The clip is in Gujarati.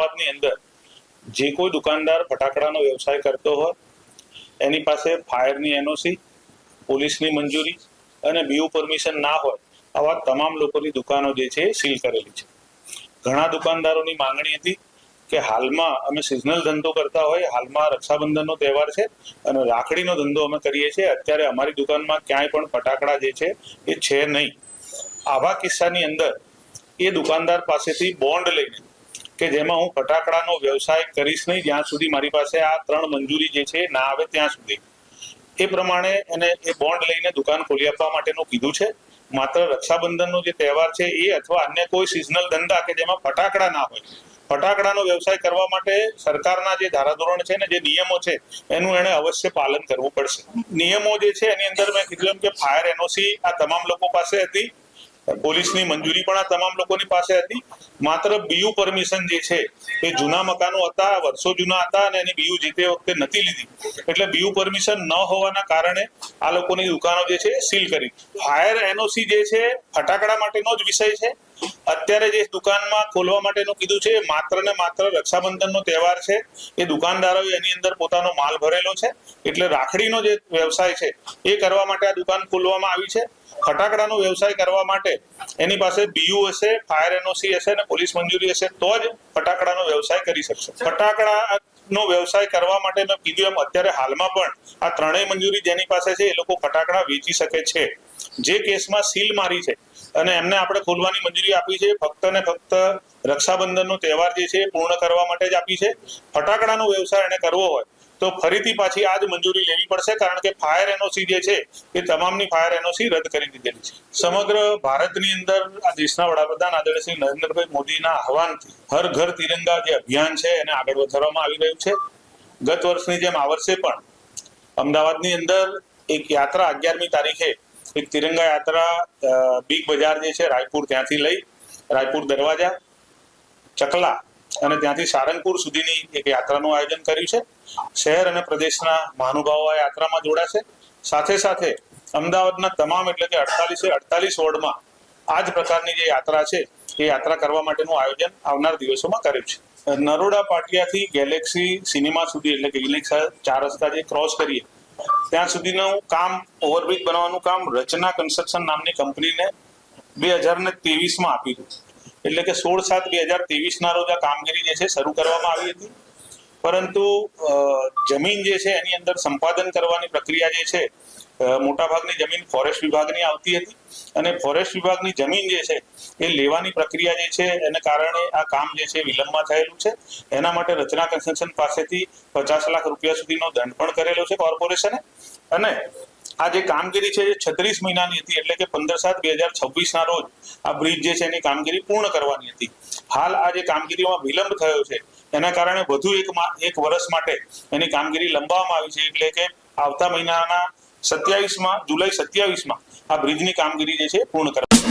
અમદાવાદની અંદર જે કોઈ દુકાનદાર ફટાકડાનો વ્યવસાય કરતો હોય એની પાસે ફાયરની એનઓસી, પોલીસની મંજૂરી અને બીયુ પરમિશન ના હોય આવા તમામ લોકોની દુકાનો જે છે એ સીલ કરેલી છે. ઘણા દુકાનદારોની માંગણી હતી કે હાલમાં અમે સિઝનલ ધંધો કરતા હોય, હાલમાં રક્ષાબંધનનો તહેવાર છે અને રાખડીનો ધંધો અમે કરીએ છીએ, અત્યારે અમારી દુકાનમાં ક્યાંય પણ ફટાકડા જે છે એ છે નહીં. આવા કિસ્સાની અંદર એ દુકાનદાર પાસેથી બોન્ડ લઈને કે જેમાં હું ફટાકડાનો વ્યવસાય કરીશ નહીં જ્યાં સુધી મારી પાસે આ 3 મંજૂરી જે છે ના આવે ત્યાં સુધી, એ પ્રમાણે એને એ બોન્ડ લઈને દુકાન ખોલી આપવા માટેનું કીધું છે. માત્ર રક્ષાબંધનનો જે તહેવાર છે એ અથવા અન્ય કોઈ સિઝનલ ધંધા કે જેમાં ફટાકડા ના હોય, ફટાકડાનો વ્યવસાય કરવા માટે સરકારના જે ધારાધોરણ છે ને જે નિયમો છે એનું એને અવશ્ય પાલન કરવું પડશે. નિયમો જે છે એની અંદર મેં કીધું એમ કે ફાયર એનઓસી આ તમામ લોકો પાસે હતી, પોલીસની મંજૂરી પણ આ તમામ લોકોની પાસે હતી. માત્ર બીયુ પરમિશન જે છે એ જૂના મકાનો હતા, વર્ષો જૂના હતા અને એની બીયુ જે તે વખતે નથી લીધી, એટલે બીયુ પરમિશન ન હોવાના કારણે આ લોકોની દુકાનો જે છે સીલ કરી. ફાયર એનઓસી જે છે ફટાકડા માટેનો જ વિષય છે. અત્યારે જે દુકાનમાં ખોલવા માટેનું કીધું છે માત્ર ને માત્ર રક્ષાબંધનનો તહેવાર છે, એ દુકાનદારોએ એની અંદર પોતાનો માલ ભરેલો છે, એટલે રાખડીનો જે વ્યવસાય છે એ કરવા માટે આ દુકાન ખોલવામાં આવી છે. ફટાકડાનો વ્યવસાય કરવા માટે એની પાસે બીયુ હશે, ફાયર એનઓસી હશે અને પોલીસ મંજૂરી હશે તો જ ફટાકડાનો વ્યવસાય કરી શકશે. ફટાકડાનો વ્યવસાય કરવા માટે મેં કીધું એમ અત્યારે હાલમાં પણ આ 3 મંજૂરી જેની પાસે છે એ લોકો ફટાકડા વેચી શકે છે. જે કેસમાં સીલ મારી છે અને એમને આપણે ખોલવાની મંજૂરી આપી છે ફક્ત ને ફક્ત રક્ષાબંધનનો તહેવાર જે છે પૂર્ણ કરવા માટે જ આપી છે. ફટાકડાનો વ્યવસાય એને કરવો હોય તો ફરીથી પાછી આ જ મંજૂરી લેવી પડશે, કારણ કે ફાયર એનઓસી જે છે એ તમામની ફાયર એનઓસી રદ કરી દીધેલી છે. સમગ્ર ભારતની અંદર આ દેશના વડાપ્રધાન આદરણીય શ્રી નરેન્દ્રભાઈ મોદીના આહવાનથી હર ઘર તિરંગા જે અભિયાન છે એને આગળ વધારવામાં આવી રહ્યું છે. ગત વર્ષની જેમ આ વર્ષે પણ અમદાવાદની અંદર એક યાત્રા 11મી તારીખે એક તિરંગા યાત્રા બિગ બજાર જે છે રાયપુર ત્યાંથી લઈ રાયપુર દરવાજા, ચકલા અને ત્યાંથી સારંગપુર સુધીની એક યાત્રાનું આયોજન કર્યું છે. શહેર અને પ્રદેશના મહાનુભાવો આ યાત્રામાં જોડાશે. સાથે સાથે અમદાવાદના તમામ એટલે કે 48 વોર્ડમાં આ જ પ્રકારની જે યાત્રા છે એ યાત્રા કરવા માટેનું આયોજન આવનાર દિવસોમાં કર્યું છે. નરોડા પાટિયાથી ગેલેક્સી સિનેમા સુધી એટલે કે ગેલેક્સી 4 રસ્તા જે ક્રોસ કરીએ ત્યાં સુધીનું કામ, ઓવરબ્રિજ બનાવવાનું કામ રચના કન્સ્ટ્રક્શન નામની કંપનીને 2023માં આપી દીધું, એટલે કે 16/7/2023ના રોજ આ કામગીરી જે છે શરૂ કરવામાં આવી હતી. પરંતુ જમીન જે છે એની અંદર સંપાદન કરવાની પ્રક્રિયા જે છે મોટાભાગની જમીન ફોરેસ્ટ વિભાગની આવતી હતી અને ફોરેસ્ટ વિભાગની જમીન જે છે એ લેવાની પ્રક્રિયા જે છે એને કારણે આ કામ જે છે વિલંબમાં થયેલું છે. એના માટે રચના કન્સ્ટ્રક્શન પાસેથી 50 લાખ રૂપિયા સુધીનો દંડ પણ કરેલો છે કોર્પોરેશને. અને આ જે કામગીરી છે એ 36 મહિનાની હતી, એટલે કે 15/7/2026ના રોજ આ બ્રિજ જે છે એની કામગીરી પૂર્ણ કરવાની હતી. હાલ આ જે કામગીરીમાં વિલંબ થયો છે એના કારણે વધુ એક વર્ષ માટે એની કામગીરી લંબાવવામાં આવી છે, એટલે કે આવતા મહિનાના 27માં જુલાઈ 27માં આ બ્રિજની કામગીરી જે છે પૂર્ણ કરવામાં